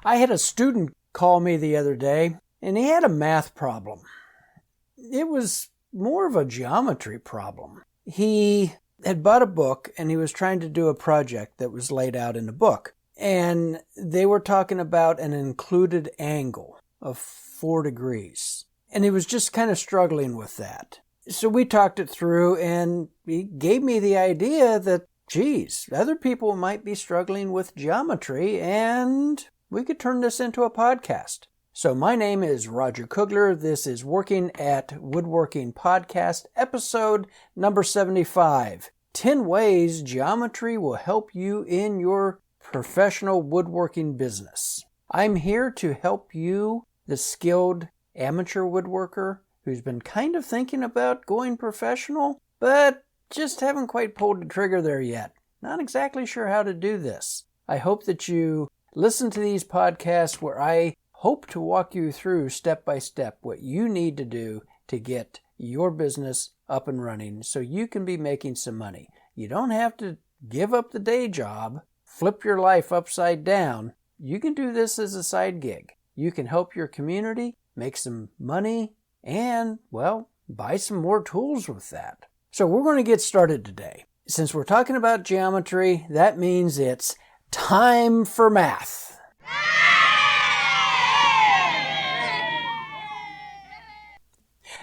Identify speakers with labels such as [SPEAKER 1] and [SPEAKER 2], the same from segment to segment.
[SPEAKER 1] I had a student call me the other day, and he had a math problem. It was more of a geometry problem. He had bought a book, and he was trying to do a project that was laid out in the book. And they were talking about an included angle of 4 degrees. And he was just kind of struggling with that. So we talked it through, and he gave me the idea that, geez, other people might be struggling with geometry, and we could turn this into a podcast. So my name is Roger Kugler. This is Working at Woodworking Podcast, episode number 75. 10 ways geometry will help you in your professional woodworking business. I'm here to help you, the skilled amateur woodworker who's been kind of thinking about going professional, but just haven't quite pulled the trigger there yet. Not exactly sure how to do this. I hope that you listen to these podcasts where I hope to walk you through step by step what you need to do to get your business up and running so you can be making some money. You don't have to give up the day job, flip your life upside down. You can do this as a side gig. You can help your community, make some money, and, well, buy some more tools with that. So we're going to get started today. Since we're talking about geometry, that means it's time for math.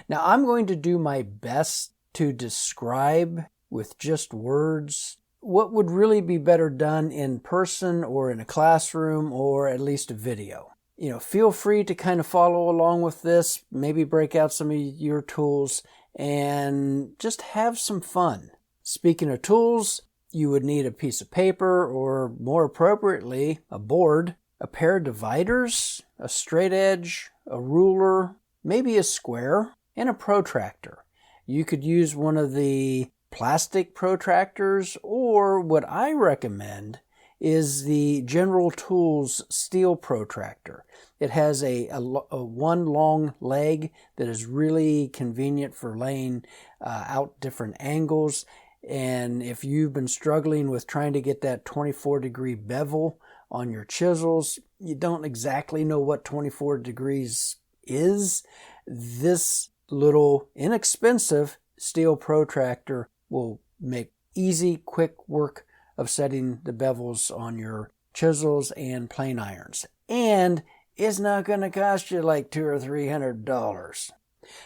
[SPEAKER 1] Now, I'm going to do my best to describe with just words what would really be better done in person or in a classroom or at least a video. Feel free to kind of follow along with this, maybe break out some of your tools and just have some fun. Speaking of tools, you would need a piece of paper or more appropriately, a board, a pair of dividers, a straight edge, a ruler, maybe a square, and a protractor. You could use one of the plastic protractors, or what I recommend is the General Tools steel protractor. It has a one long leg that is really convenient for laying out different angles. And if you've been struggling with trying to get that 24-degree bevel on your chisels, you don't exactly know what 24 degrees is, this little inexpensive steel protractor will make easy, quick work of setting the bevels on your chisels and plane irons. And it's not going to cost you like $200 or $300.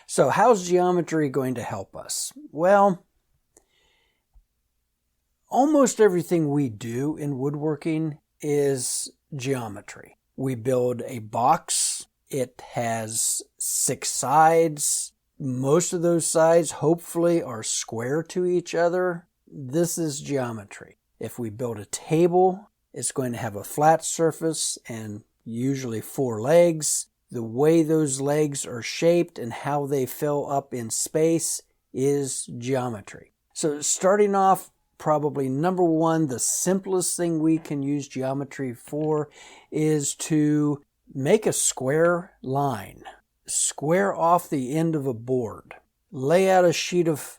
[SPEAKER 1] So how's geometry going to help us? Well, almost everything we do in woodworking is geometry. We build a box. It has 6 sides. Most of those sides, hopefully, are square to each other. This is geometry. If we build a table, it's going to have a flat surface and usually 4 legs. The way those legs are shaped and how they fill up in space is geometry. So starting off, probably number 1, the simplest thing we can use geometry for is to make a square line. Square off the end of a board. Lay out a sheet of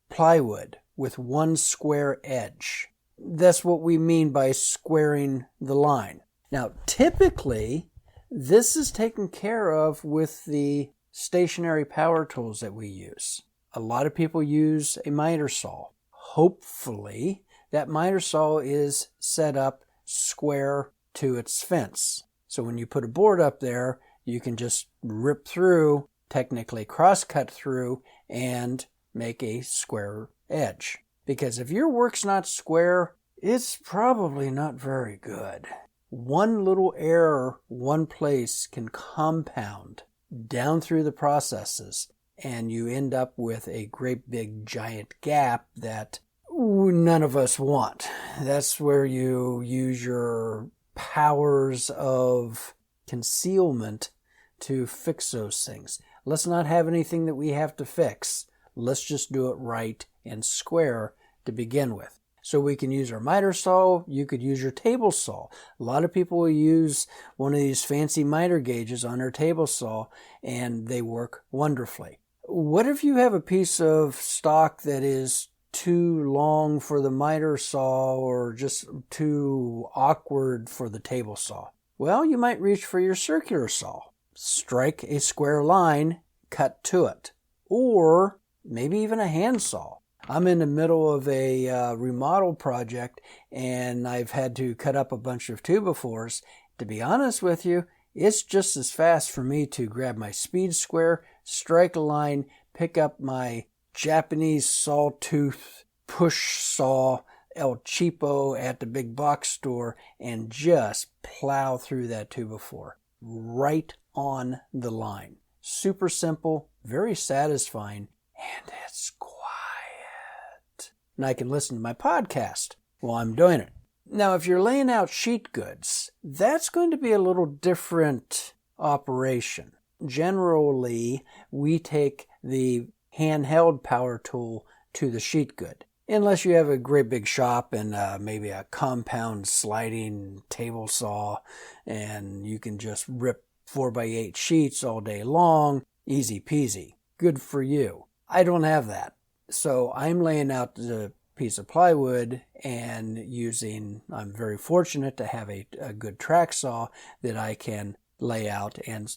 [SPEAKER 1] plywood with one square edge. That's what we mean by squaring the line. Now, typically, this is taken care of with the stationary power tools that we use. A lot of people use a miter saw. Hopefully, that miter saw is set up square to its fence. So when you put a board up there, you can just rip through, technically cross-cut through, and make a square edge. Because if your work's not square, it's probably not very good. One little error, one place can compound down through the processes, and you end up with a great big giant gap that none of us want. That's where you use your powers of concealment to fix those things. Let's not have anything that we have to fix. Let's just do it right and square to begin with. So we can use our miter saw. You could use your table saw. A lot of people will use one of these fancy miter gauges on their table saw, and they work wonderfully. What if you have a piece of stock that is too long for the miter saw or just too awkward for the table saw? Well, you might reach for your circular saw. Strike a square line, cut to it. Or maybe even a handsaw. I'm in the middle of a remodel project, and I've had to cut up a bunch of 2x4s. To be honest with you, it's just as fast for me to grab my speed square, strike a line, pick up my Japanese sawtooth push saw El Cheapo at the big box store and just plow through that 2x4 right on the line. Super simple, very satisfying, and it's quiet. And I can listen to my podcast while I'm doing it. Now, if you're laying out sheet goods, that's going to be a little different operation. Generally, we take the handheld power tool to the sheet good. Unless you have a great big shop and maybe a compound sliding table saw, and you can just rip 4x8 sheets all day long, easy peasy. Good for you. I don't have that. So I'm laying out the piece of plywood and I'm very fortunate to have a good track saw that I can lay out and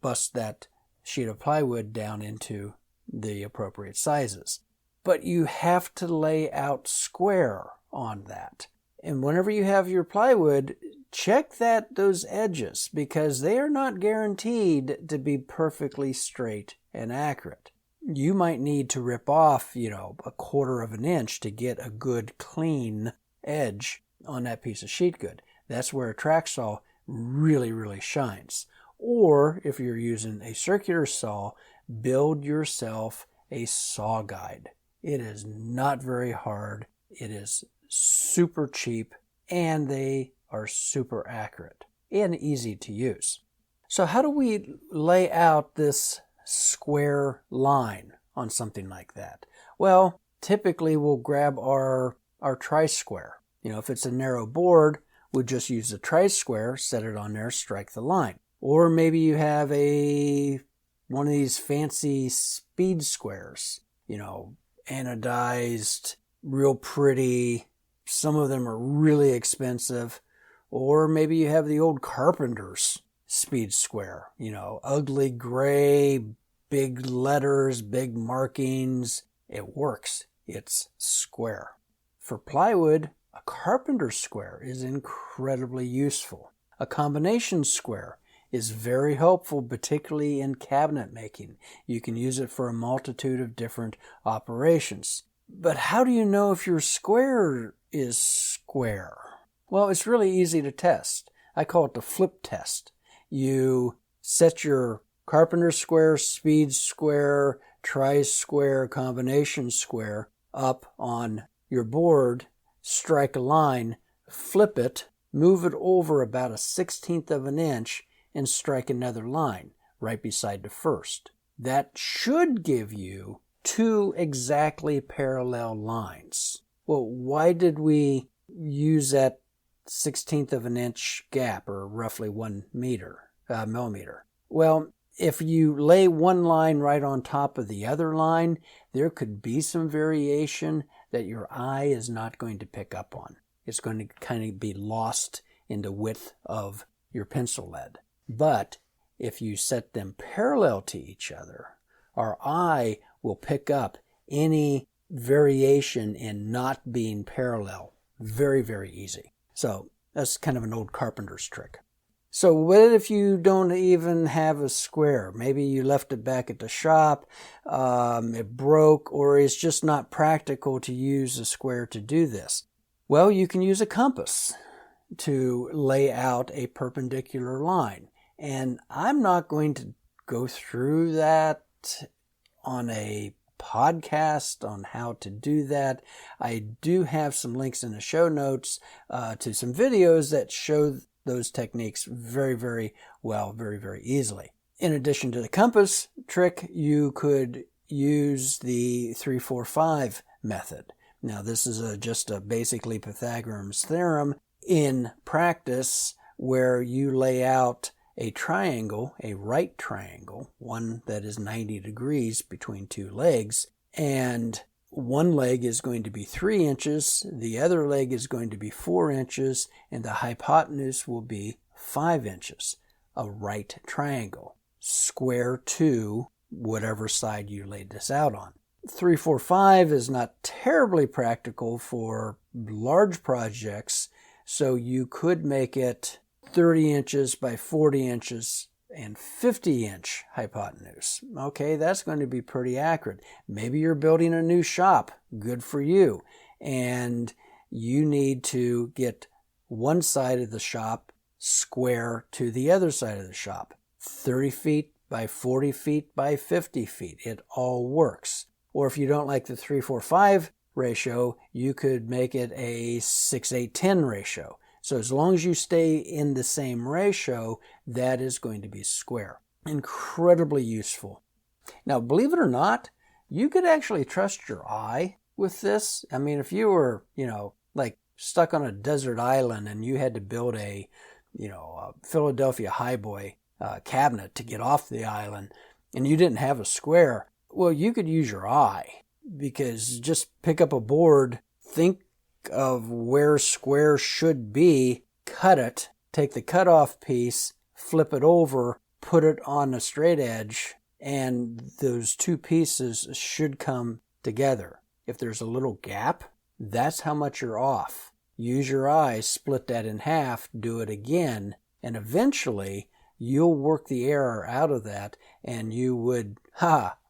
[SPEAKER 1] bust that sheet of plywood down into the appropriate sizes. But you have to lay out square on that. And whenever you have your plywood, check those edges, because they are not guaranteed to be perfectly straight and accurate. You might need to rip off, 1/4 of an inch to get a good clean edge on that piece of sheet good. That's where a track saw really, really shines. Or if you're using a circular saw, build yourself a saw guide. It is not very hard. It is super cheap, and they are super accurate and easy to use. So how do we lay out this square line on something like that? Well, typically we'll grab our tri-square. If it's a narrow board, we'll just use the tri-square, set it on there, strike the line. Or maybe you have one of these fancy speed squares, anodized, real pretty. Some of them are really expensive. Or maybe you have the old carpenter's speed square, ugly gray, big letters, big markings. It works. It's square. For plywood, a carpenter's square is incredibly useful. A combination square is very helpful, particularly in cabinet making. You can use it for a multitude of different operations. But how do you know if your square is square? Well, it's really easy to test. I call it the flip test. You set your carpenter square, speed square, tri-square, combination square up on your board, strike a line, flip it, move it over about 1/16 of an inch, and strike another line right beside the first. That should give you 2 exactly parallel lines. Well, why did we use that 1/16 of an inch gap, or roughly 1 millimeter? Well, if you lay one line right on top of the other line, there could be some variation that your eye is not going to pick up on. It's going to kind of be lost in the width of your pencil lead. But if you set them parallel to each other, our eye will pick up any variation in not being parallel. Very, very easy. So that's kind of an old carpenter's trick. So what if you don't even have a square? Maybe you left it back at the shop, it broke, or it's just not practical to use a square to do this. Well, you can use a compass to lay out a perpendicular line. And I'm not going to go through that on a podcast on how to do that. I do have some links in the show notes to some videos that show those techniques very, very well, very, very easily. In addition to the compass trick, you could use the 3-4-5 method. Now, this is just basically Pythagorean's theorem in practice, where you lay out a triangle, a right triangle, one that is 90 degrees between 2 legs, and one leg is going to be 3 inches, the other leg is going to be 4 inches, and the hypotenuse will be 5 inches, a right triangle, square to whatever side you laid this out on. 3, 4, 5 is not terribly practical for large projects, so you could make it 30 inches by 40 inches and 50-inch hypotenuse. Okay, that's going to be pretty accurate. Maybe you're building a new shop. Good for you. And you need to get one side of the shop square to the other side of the shop. 30 feet by 40 feet by 50 feet. It all works. Or if you don't like the 3, 4, 5 ratio, you could make it a 6, 8, 10 ratio. So as long as you stay in the same ratio, that is going to be square. Incredibly useful. Now, believe it or not, you could actually trust your eye with this. I mean, if you were, like stuck on a desert island and you had to build a Philadelphia highboy cabinet to get off the island and you didn't have a square, well, you could use your eye, because just pick up a board, think of where square should be, cut it, take the cutoff piece, flip it over, put it on a straight edge, and those two pieces should come together. If there's a little gap, that's how much you're off. Use your eye, split that in half, do it again, and eventually you'll work the error out of that, and you would,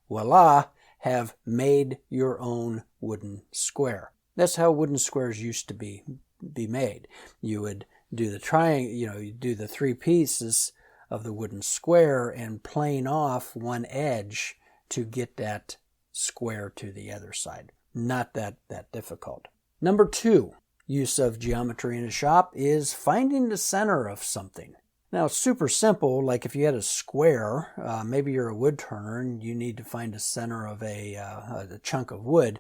[SPEAKER 1] voila, have made your own wooden square. That's how wooden squares used to be made. You would do the triangle, you do the 3 pieces of the wooden square and plane off one edge to get that square to the other side. Not that difficult. Number 2, use of geometry in a shop is finding the center of something. Now, it's super simple. Like if you had a square, maybe you're a wood turner and you need to find the center of a chunk of wood.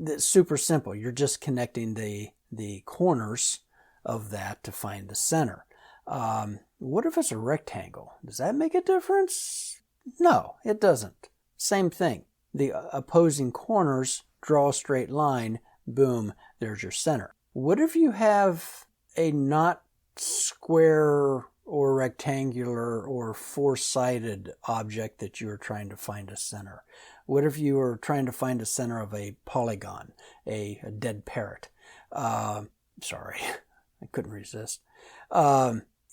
[SPEAKER 1] It's super simple. You're just connecting the corners of that to find the center. What if it's a rectangle? Does that make a difference? No, it doesn't. Same thing. The opposing corners, draw a straight line, boom, there's your center. What if you have a not square or rectangular or four-sided object that you are trying to find a center? What if you were trying to find a center of a polygon, a dead parrot? Sorry, I couldn't resist.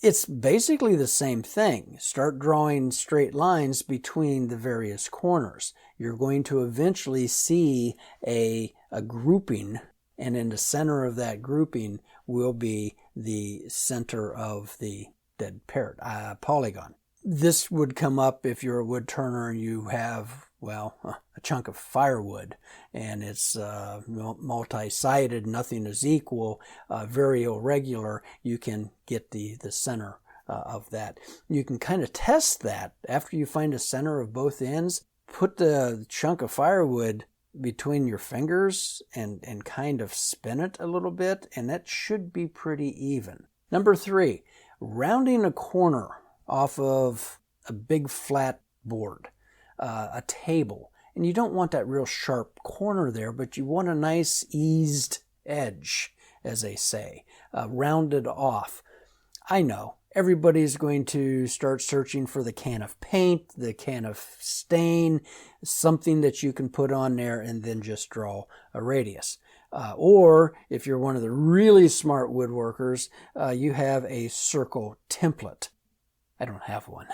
[SPEAKER 1] It's basically the same thing. Start drawing straight lines between the various corners. You're going to eventually see a grouping, and in the center of that grouping will be the center of the dead parrot polygon. This would come up if you're a wood turner and you have, a chunk of firewood and it's multi-sided, nothing is equal, very irregular. You can get the center of that. You can kind of test that after you find a center of both ends. Put the chunk of firewood between your fingers and kind of spin it a little bit, and that should be pretty even. Number 3, rounding a corner off of a big flat board, a table. And you don't want that real sharp corner there, but you want a nice eased edge, as they say, rounded off. I know everybody's going to start searching for the can of paint, the can of stain, something that you can put on there and then just draw a radius. Or if you're one of the really smart woodworkers, you have a circle template. I don't have one.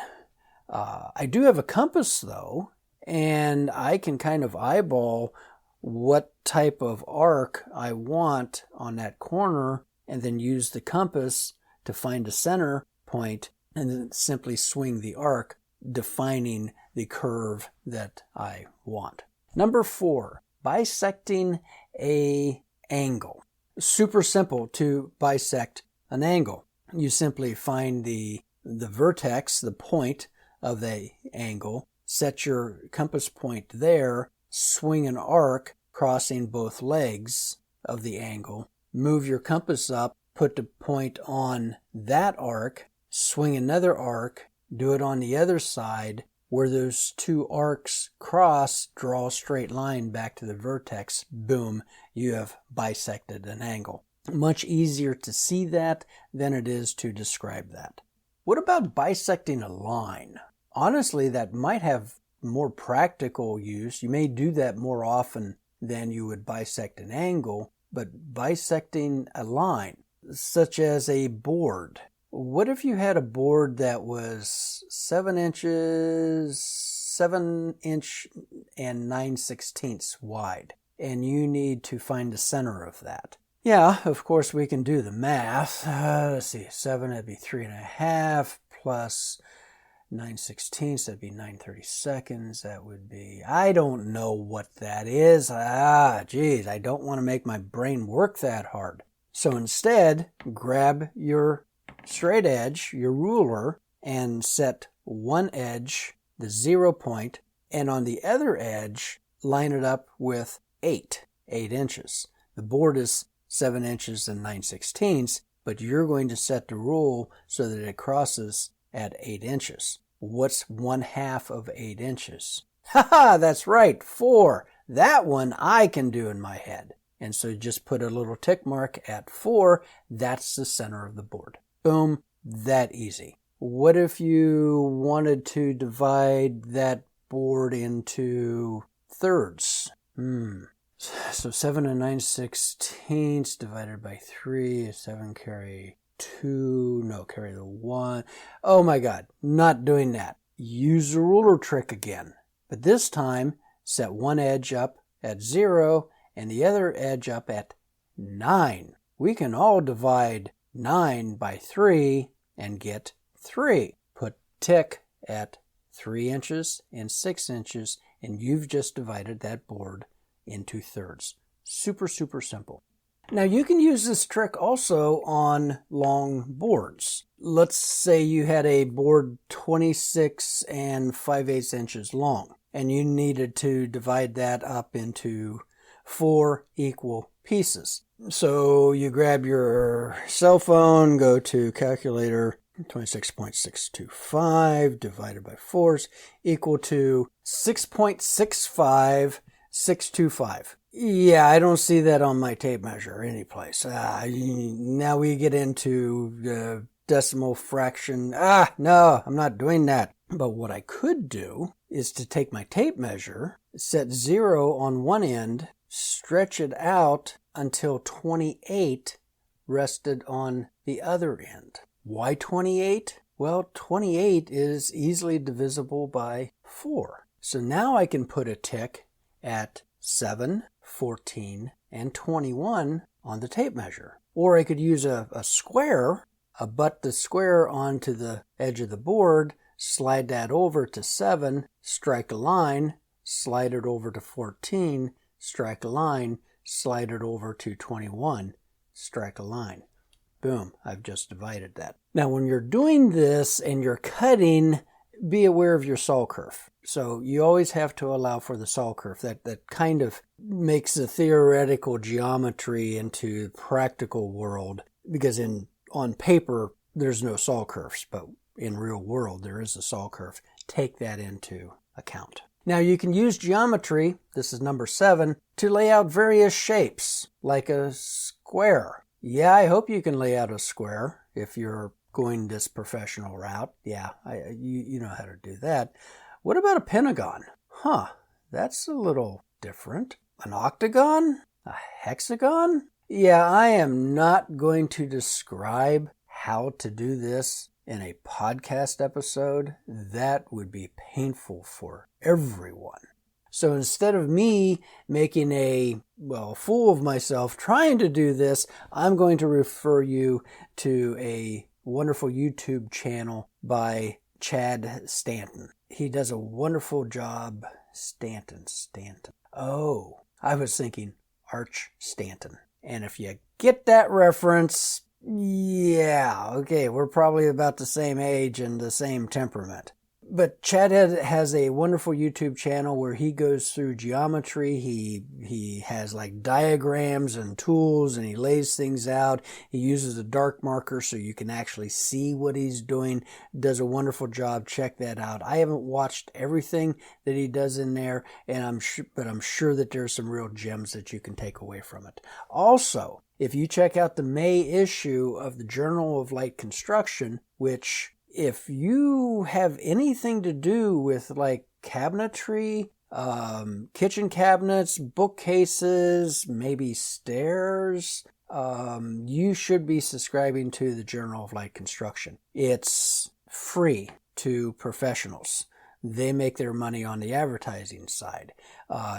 [SPEAKER 1] I do have a compass though, and I can kind of eyeball what type of arc I want on that corner and then use the compass to find a center point and then simply swing the arc, defining the curve that I want. Number 4, bisecting a angle. Super simple to bisect an angle. You simply find the vertex, the point of the angle, set your compass point there, swing an arc crossing both legs of the angle, move your compass up, put the point on that arc, swing another arc, do it on the other side. Where those two arcs cross, draw a straight line back to the vertex. Boom, you have bisected an angle. Much easier to see that than it is to describe that. What about bisecting a line? Honestly, that might have more practical use. You may do that more often than you would bisect an angle, but bisecting a line, such as a board. What if you had a board that was 7 inch and 9/16 wide, and you need to find the center of that? Yeah, of course we can do the math. Let's see, 7, that'd be 3.5 plus 9/16, that'd be 9/32. That would be, I don't know what that is. Geez, I don't want to make my brain work that hard. So instead, grab your straight edge, your ruler, and set one edge, the 0 point, and on the other edge, line it up with 8 inches. The board is 7 inches and 9/16, but you're going to set the rule so that it crosses at 8 inches. What's 1/2 of 8 inches? Haha, that's right, 4. That one I can do in my head. And so just put a little tick mark at 4. That's the center of the board. Boom, that easy. What if you wanted to divide that board into thirds? So 7 and 9/16 divided by 3 is 7 carry 2. No, carry the 1. Oh my God, not doing that. Use the ruler trick again. But this time, set one edge up at 0 and the other edge up at 9. We can all divide 9 by 3 and get 3. Put tick at 3 inches and 6 inches, and you've just divided that board into thirds. Super, super simple. Now you can use this trick also on long boards. Let's say you had a board 26 and 5/8 inches long, and you needed to divide that up into 4 equal pieces. So you grab your cell phone, go to calculator, 26.625 divided by 4 is equal to 6.65625. Yeah, I don't see that on my tape measure anyplace. Now we get into the decimal fraction. No, I'm not doing that. But what I could do is to take my tape measure, set 0 on one end, stretch it out until 28 rested on the other end. Why 28? Well, 28 is easily divisible by 4. So now I can put a tick at 7, 14, and 21 on the tape measure. Or I could use a square, butt the square onto the edge of the board, slide that over to 7, strike a line, slide it over to 14, strike a line, slide it over to 21, strike a line. Boom, I've just divided that. Now when you're doing this and you're cutting, be aware of your saw kerf. So you always have to allow for the saw kerf. That kind of makes the theoretical geometry into the practical world, because on paper there's no saw kerfs, but in real world there is a saw kerf. Take that into account. Now you can use geometry, this is number 7, to lay out various shapes, like a square. Yeah, I hope you can lay out a square if you're going this professional route. Yeah, you know how to do that. What about a pentagon? That's a little different. An octagon? A hexagon? Yeah, I am not going to describe how to do this in a podcast episode. That would be painful for everyone. So instead of me making a fool of myself trying to do this, I'm going to refer you to a wonderful YouTube channel by Chad Stanton. He does a wonderful job. Stanton. Oh, I was thinking Arch Stanton. And if you get that reference, yeah, okay, we're probably about the same age and the same temperament. But Chad has a wonderful YouTube channel where he goes through geometry. He has like diagrams and tools, and he lays things out. He uses a dark marker so you can actually see what he's doing. Does a wonderful job. Check that out. I haven't watched everything that he does in there, and I'm sure that there's some real gems that you can take away from it. Also, if you check out the May issue of the Journal of Light Construction, which if you have anything to do with like cabinetry, kitchen cabinets, bookcases, maybe stairs, you should be subscribing to the Journal of Light Construction. It's free to professionals. They make their money on the advertising side.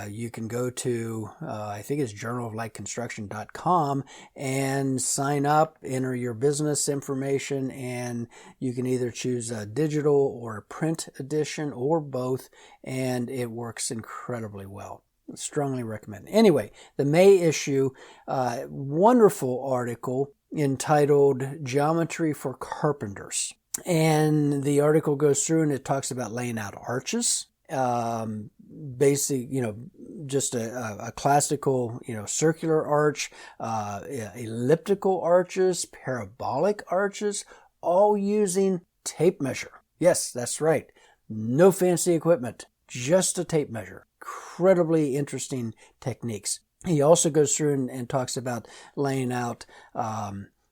[SPEAKER 1] You can go to, I think it's journaloflightconstruction.com and sign up, enter your business information, and you can either choose a digital or a print edition or both, and it works incredibly well. Strongly recommend. Anyway, the May issue, wonderful article entitled Geometry for Carpenters. And the article goes through and it talks about laying out arches, basic, just a classical, circular arch, elliptical arches, parabolic arches, all using tape measure. Yes, that's right. No fancy equipment, just a tape measure. Incredibly interesting techniques. He also goes through and talks about laying out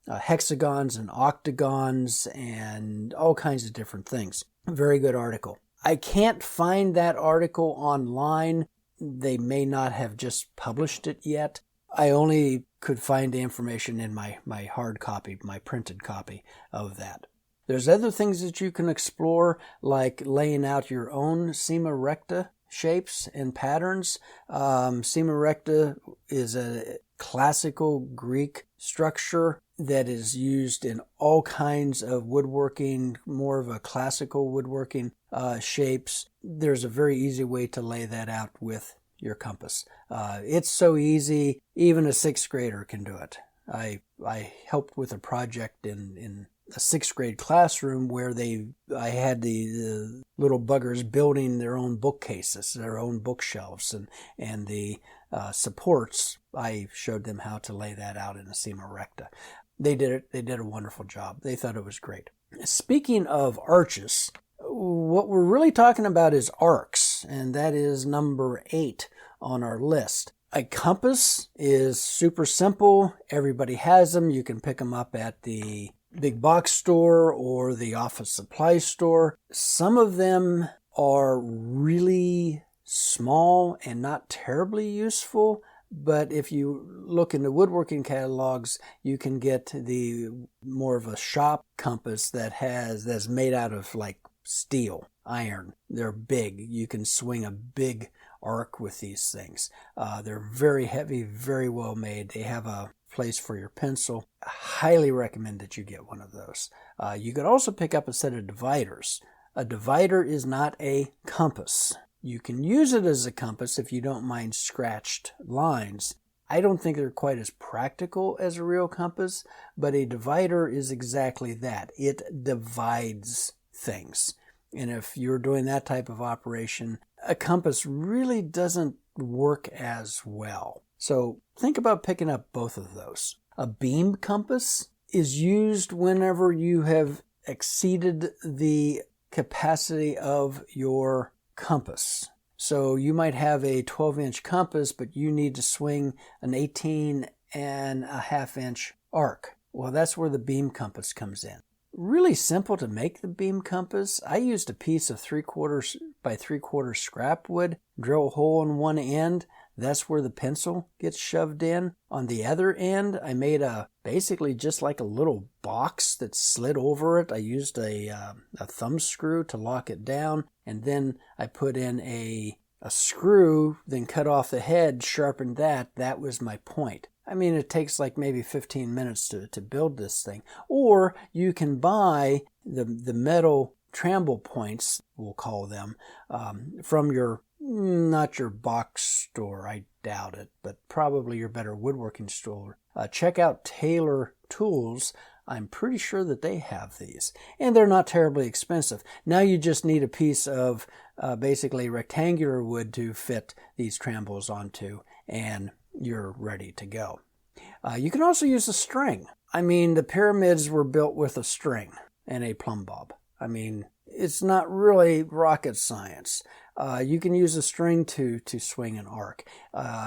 [SPEAKER 1] hexagons and octagons and all kinds of different things. Very good article. I can't find that article online. They may not have just published it yet. I only could find the information in my hard copy, my printed copy of that. There's other things that you can explore, like laying out your own sima recta shapes and patterns. Sima recta is a classical Greek structure that is used in all kinds of woodworking, more of a classical woodworking shapes. There's a very easy way to lay that out with your compass. It's so easy, even a sixth grader can do it. I helped with a project in a sixth grade classroom where I had the little buggers building their own bookcases, their own bookshelves, and the supports. I showed them how to lay that out in a sima recta. They did it. They did a wonderful job. They thought it was great. Speaking of arches, what we're really talking about is arcs, and that is number 8 on our list. A compass is super simple. Everybody has them. You can pick them up at the big box store or the office supply store. Some of them are really small and not terribly useful. But if you look in the woodworking catalogs, you can get the more of a shop compass that's made out of like steel, iron. They're big. You can swing a big arc with these things. They're very heavy, very well made. They have a place for your pencil. I highly recommend that you get one of those. You could also pick up a set of dividers. A divider is not a compass. You can use it as a compass if you don't mind scratched lines. I don't think they're quite as practical as a real compass, but a divider is exactly that. It divides things. And if you're doing that type of operation, a compass really doesn't work as well. So think about picking up both of those. A beam compass is used whenever you have exceeded the capacity of your compass. So you might have a 12-inch compass, but you need to swing an 18.5-inch arc. Well, that's where the beam compass comes in. Really simple to make the beam compass. I used a piece of 3/4 by 3/4 scrap wood, drill a hole in one end. That's where the pencil gets shoved in. On the other end, I made basically just like a little box that slid over it. I used a thumb screw to lock it down, and then I put in a screw, then cut off the head, sharpened that. That was my point. I mean, it takes like maybe 15 minutes to build this thing. Or you can buy the metal tramble points, we'll call them, from not your box store, I doubt it, but probably your better woodworking store. Check out Taylor Tools. I'm pretty sure that they have these, and they're not terribly expensive. Now you just need a piece of basically rectangular wood to fit these trambles onto, and you're ready to go. You can also use a string. I mean, the pyramids were built with a string and a plumb bob. I mean, it's not really rocket science. You can use a string to swing an arc.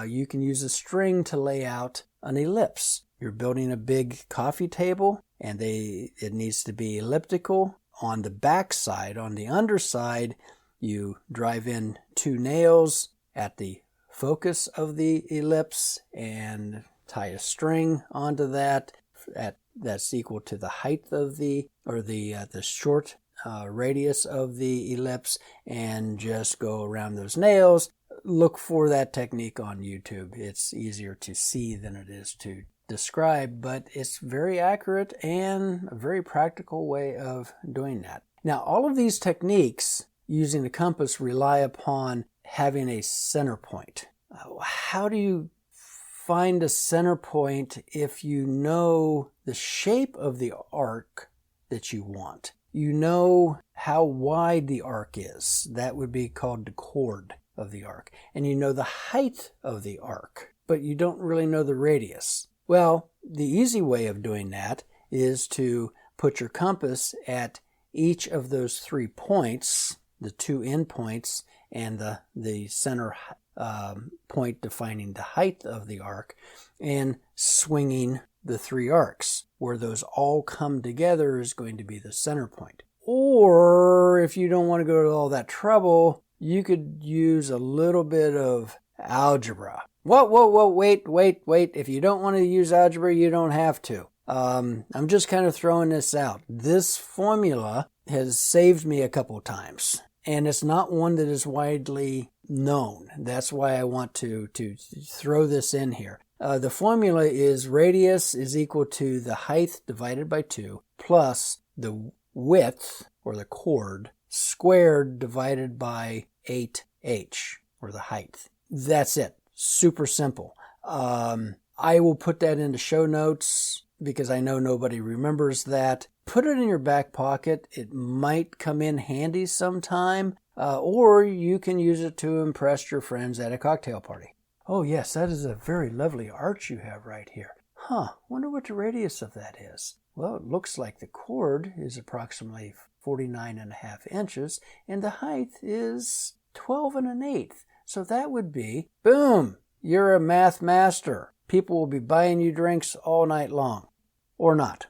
[SPEAKER 1] You can use a string to lay out an ellipse. You're building a big coffee table, and it needs to be elliptical on the back side, on the underside, you drive in 2 nails at the focus of the ellipse and tie a string onto that. That's equal to the height of the short radius of the ellipse, and just go around those nails. Look for that technique on YouTube. It's easier to see than it is to describe, but it's very accurate and a very practical way of doing that. Now, all of these techniques using the compass rely upon having a center point. How do you find a center point if you know the shape of the arc that you want? You know how wide the arc is. That would be called the chord of the arc. And you know the height of the arc, but you don't really know the radius. Well, the easy way of doing that is to put your compass at each of those 3 points, the 2 endpoints, and the center point defining the height of the arc, and swinging the 3 arcs. Where those all come together is going to be the center point. Or if you don't want to go to all that trouble, you could use a little bit of algebra. Whoa, wait. If you don't want to use algebra, you don't have to. I'm just kind of throwing this out. This formula has saved me a couple times, and it's not one that is widely known. That's why I want to throw this in here. The formula is radius is equal to the height divided by 2 plus the width, or the chord, squared divided by 8h, or the height. That's it. Super simple. I will put that into show notes because I know nobody remembers that. Put it in your back pocket. It might come in handy sometime, or you can use it to impress your friends at a cocktail party. Oh yes, that is a very lovely arch you have right here. Wonder what the radius of that is. Well, it looks like the chord is approximately 49.5 inches, and the height is 12 1/8. So that would be, boom, you're a math master. People will be buying you drinks all night long. Or not.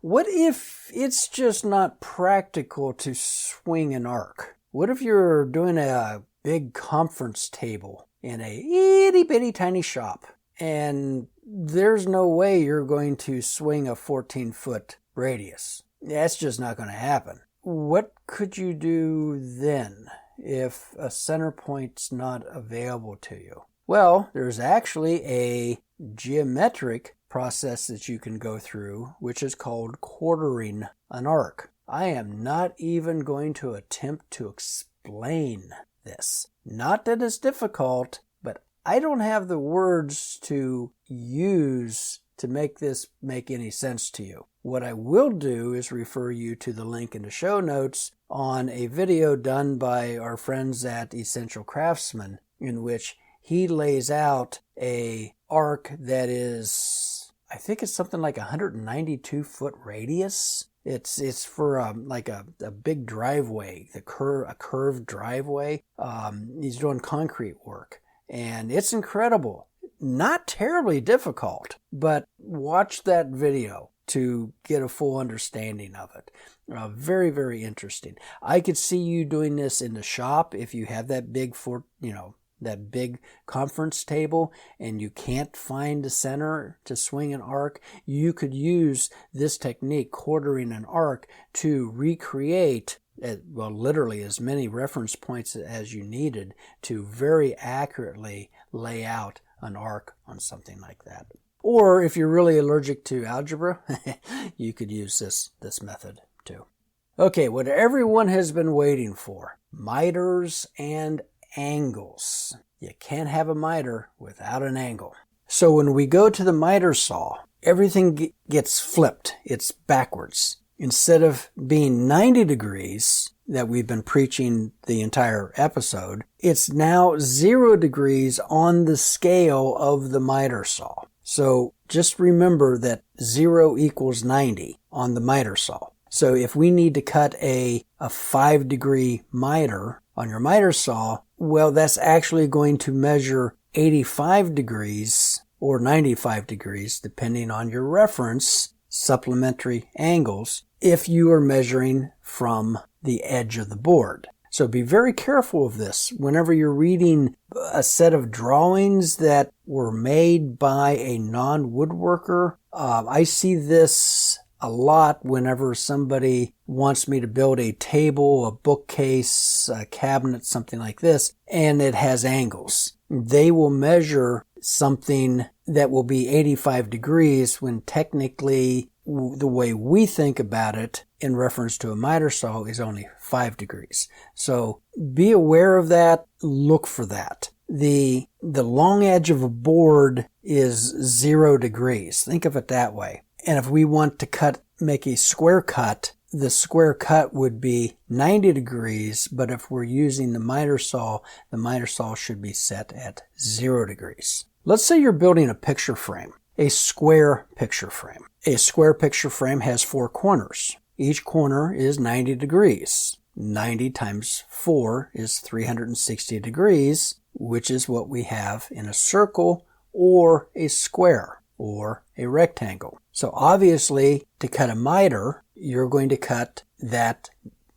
[SPEAKER 1] What if it's just not practical to swing an arc? What if you're doing a big conference table in a itty bitty tiny shop, and there's no way you're going to swing a 14-foot radius? That's just not going to happen. What could you do then if a center point's not available to you? Well, there's actually a geometric process that you can go through, which is called quartering an arc. I am not even going to attempt to explain this. Not that it's difficult, but I don't have the words to use to make this make any sense to you. What I will do is refer you to the link in the show notes on a video done by our friends at Essential Craftsman, in which he lays out a arc that is, I think it's something like 192-foot radius. It's for like a big driveway, a curved driveway. He's doing concrete work, and it's incredible. Not terribly difficult, but watch that video to get a full understanding of it. Very, very interesting. I could see you doing this in the shop if you have that that big conference table and you can't find a center to swing an arc. You could use this technique, quartering an arc, to recreate, literally as many reference points as you needed to very accurately lay out an arc on something like that. Or if you're really allergic to algebra, you could use this method too. Okay, what everyone has been waiting for: miters and angles. You can't have a miter without an angle. So when we go to the miter saw, everything gets flipped. It's backwards. Instead of being 90 degrees that we've been preaching the entire episode, it's now 0 degrees on the scale of the miter saw. So just remember that 0 equals 90 on the miter saw. So if we need to cut a 5-degree miter on your miter saw, well, that's actually going to measure 85 degrees or 95 degrees, depending on your reference, supplementary angles, if you are measuring from the edge of the board. So be very careful of this. Whenever you're reading a set of drawings that were made by a non-woodworker, I see this a lot whenever somebody wants me to build a table, a bookcase, a cabinet, something like this, and it has angles. They will measure something that will be 85 degrees when technically the way we think about it in reference to a miter saw is only 5 degrees. So be aware of that. Look for that. The long edge of a board is 0 degrees. Think of it that way. And if we want to make a square cut, the square cut would be 90 degrees, but if we're using the miter saw should be set at 0 degrees. Let's say you're building a picture frame, a square picture frame. A square picture frame has 4 corners. Each corner is 90 degrees. 90 times 4 is 360 degrees, which is what we have in a circle or a square or a rectangle. So obviously, to cut a miter, you're going to cut that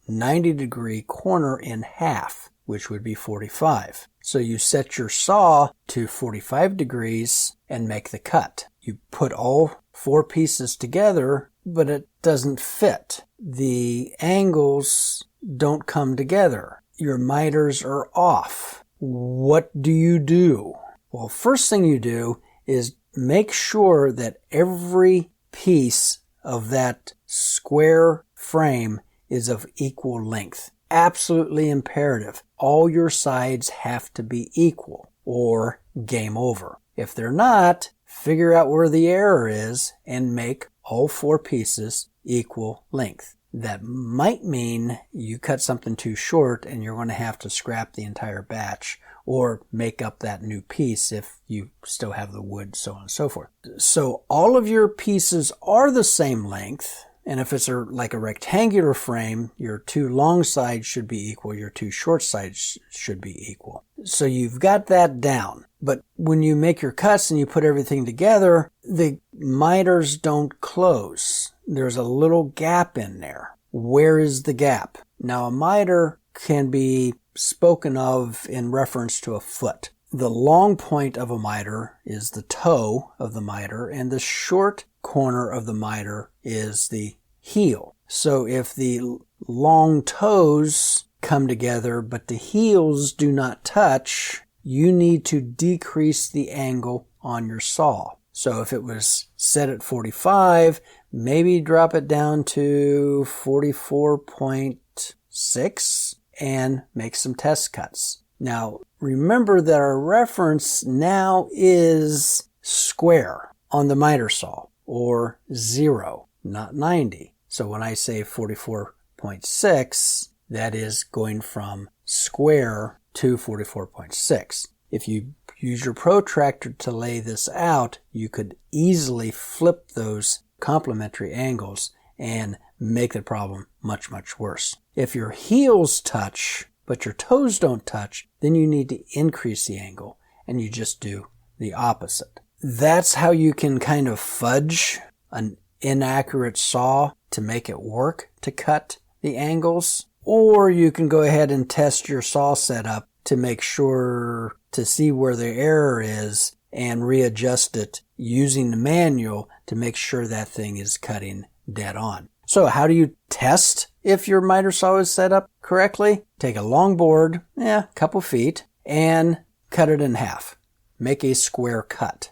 [SPEAKER 1] 90 degree corner in half, which would be 45. So you set your saw to 45 degrees and make the cut. You put all 4 pieces together, but it doesn't fit. The angles don't come together. Your miters are off. What do? Well, first thing you do is make sure that every piece of that square frame is of equal length. Absolutely imperative. All your sides have to be equal or game over. If they're not, figure out where the error is and make all 4 pieces equal length. That might mean you cut something too short and you're going to have to scrap the entire batch or make up that new piece if you still have the wood, so on and so forth. So all of your pieces are the same length. And if it's like a rectangular frame, your 2 long sides should be equal, your 2 short sides should be equal. So you've got that down. But when you make your cuts and you put everything together, the miters don't close. There's a little gap in there. Where is the gap? Now a miter can be spoken of in reference to a foot. The long point of a miter is the toe of the miter, and the short corner of the miter is the heel. So if the long toes come together but the heels do not touch, you need to decrease the angle on your saw. So if it was set at 45, maybe drop it down to 44.6 and make some test cuts. Now, remember that our reference now is square on the miter saw, or 0, not 90. So when I say 44.6, that is going from square to 44.6. If you use your protractor to lay this out, you could easily flip those complementary angles and make the problem much, much worse. If your heels touch, but your toes don't touch, then you need to increase the angle, and you just do the opposite. That's how you can kind of fudge an inaccurate saw to make it work to cut the angles. Or you can go ahead and test your saw setup to make sure to see where the error is and readjust it using the manual to make sure that thing is cutting dead on. So how do you test if your miter saw is set up correctly? Take a long board, a couple feet, and cut it in half. Make a square cut.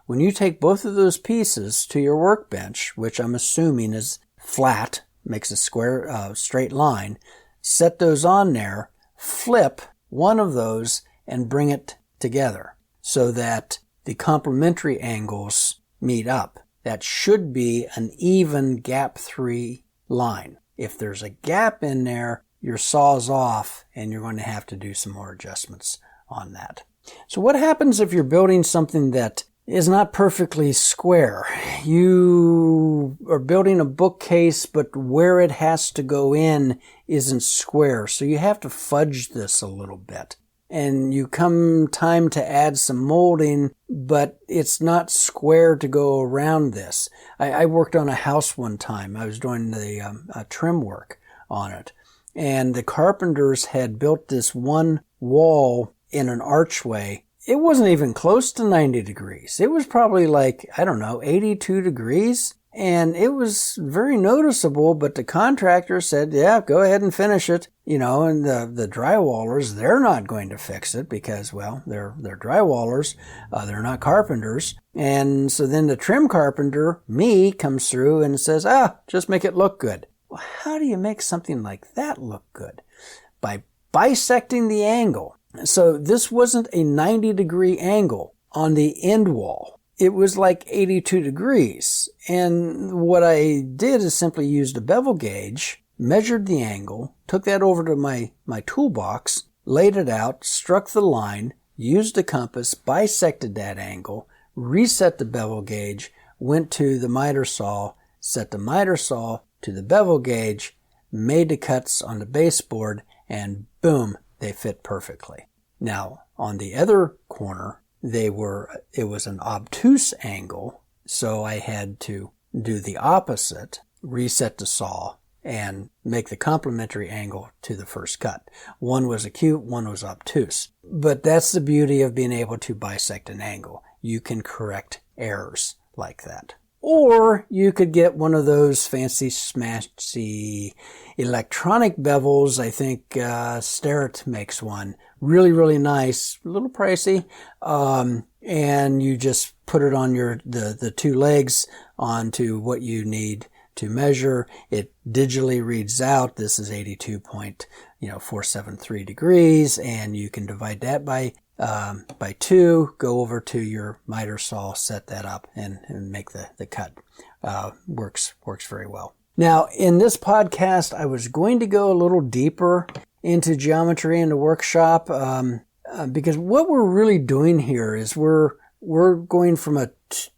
[SPEAKER 1] When you take both of those pieces to your workbench, which I'm assuming is flat, makes a square, straight line, set those on there, flip one of those and bring it together so that the complementary angles meet up. That should be an even gap 3 line. If there's a gap in there, your saw's off and you're going to have to do some more adjustments on that. So what happens if you're building something that is not perfectly square? You are building a bookcase, but where it has to go in isn't square. So you have to fudge this a little bit. and you come time to add some molding, but it's not square to go around this. I worked on a house one time. I was doing the trim work on it, and the carpenters had built this one wall in an archway. It wasn't even close to 90 degrees. It was probably like, 82 degrees. And it was very noticeable, but the contractor said, yeah, go ahead and finish it. And the drywallers, they're not going to fix it because, well, they're drywallers. They're not carpenters. And so then the trim carpenter, me, comes through and says, just make it look good. Well, how do you make something like that look good? By bisecting the angle. So this wasn't a 90-degree angle on the end wall. It was like 82 degrees. And what I did is simply used a bevel gauge, measured the angle, took that over to my toolbox, laid it out, struck the line, used a compass, bisected that angle, reset the bevel gauge, went to the miter saw, set the miter saw to the bevel gauge, made the cuts on the baseboard, and boom, they fit perfectly. Now, on the other corner, it was an obtuse angle, so I had to do the opposite, reset the saw, and make the complementary angle to the first cut. One was acute, one was obtuse. But that's the beauty of being able to bisect an angle. You can correct errors like that. Or you could get one of those fancy smashy electronic bevels. I think Starrett makes one. Really, really nice. A little pricey. And you just put it on the two legs onto what you need to measure. It digitally reads out. This is 82.473 degrees, and you can divide that by 2, go over to your miter saw, set that up, and make the cut. Works very well. Now, in this podcast, I was going to go a little deeper into geometry in the workshop, because what we're really doing here is we're going from a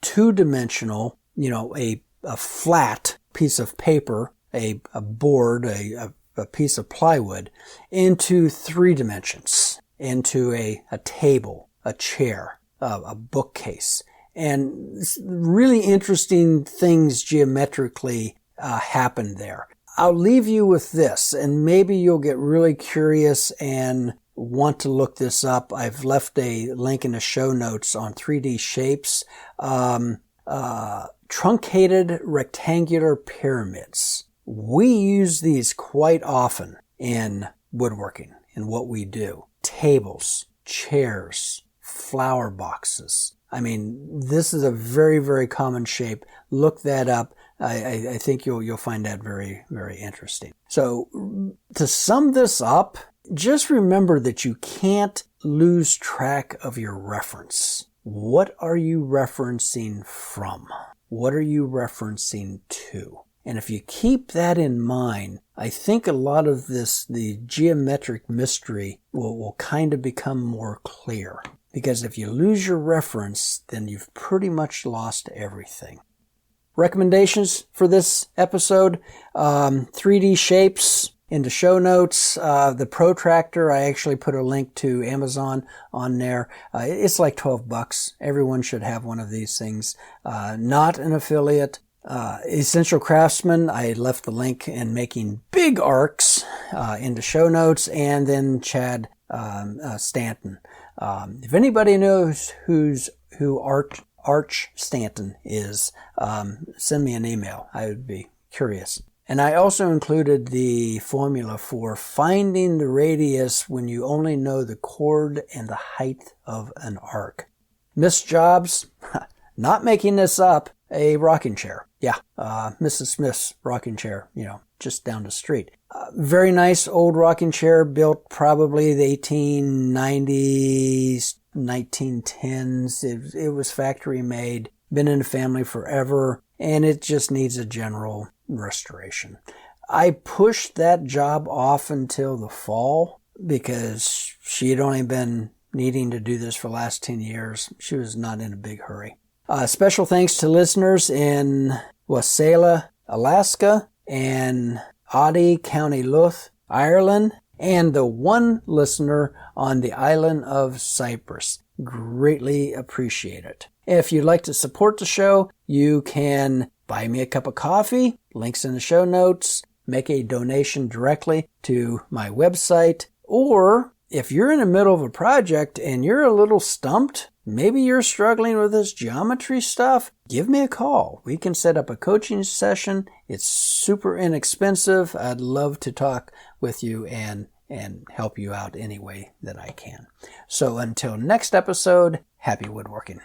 [SPEAKER 1] two-dimensional, a flat piece of paper, a board, a piece of plywood, into 3 dimensions. Into a table, a chair, a bookcase. And really interesting things geometrically happen there. I'll leave you with this, and maybe you'll get really curious and want to look this up. I've left a link in the show notes on 3D shapes. Truncated rectangular pyramids. We use these quite often in woodworking, in what we do. Tables, chairs, flower boxes. I mean, this is a very, very common shape. Look that up. I think you'll find that very, very interesting. So to sum this up, just remember that you can't lose track of your reference. What are you referencing from? What are you referencing to? And if you keep that in mind, I think a lot of the geometric mystery will kind of become more clear. Because if you lose your reference, then you've pretty much lost everything. Recommendations for this episode, 3D shapes in the show notes. The protractor, I actually put a link to Amazon on there. It's like $12. Everyone should have one of these things. Not an affiliate. Essential Craftsman, I left the link in making big arcs in the show notes, and then Chad Stanton. If anybody knows who Arch Stanton is, send me an email. I would be curious. And I also included the formula for finding the radius when you only know the chord and the height of an arc. Miss Jobs, not making this up, a rocking chair. Yeah, Mrs. Smith's rocking chair, just down the street. Very nice old rocking chair, built probably the 1890s, 1910s. It was factory made, been in the family forever, and it just needs a general restoration. I pushed that job off until the fall because she had only been needing to do this for the last 10 years. She was not in a big hurry. Special thanks to listeners in Wasilla, Alaska, and Ardee, County Louth, Ireland, and the one listener on the island of Cyprus. Greatly appreciate it. If you'd like to support the show, you can buy me a cup of coffee, links in the show notes, make a donation directly to my website, or if you're in the middle of a project and you're a little stumped, maybe you're struggling with this geometry stuff, give me a call. We can set up a coaching session. It's super inexpensive. I'd love to talk with you and help you out any way that I can. So until next episode, happy woodworking.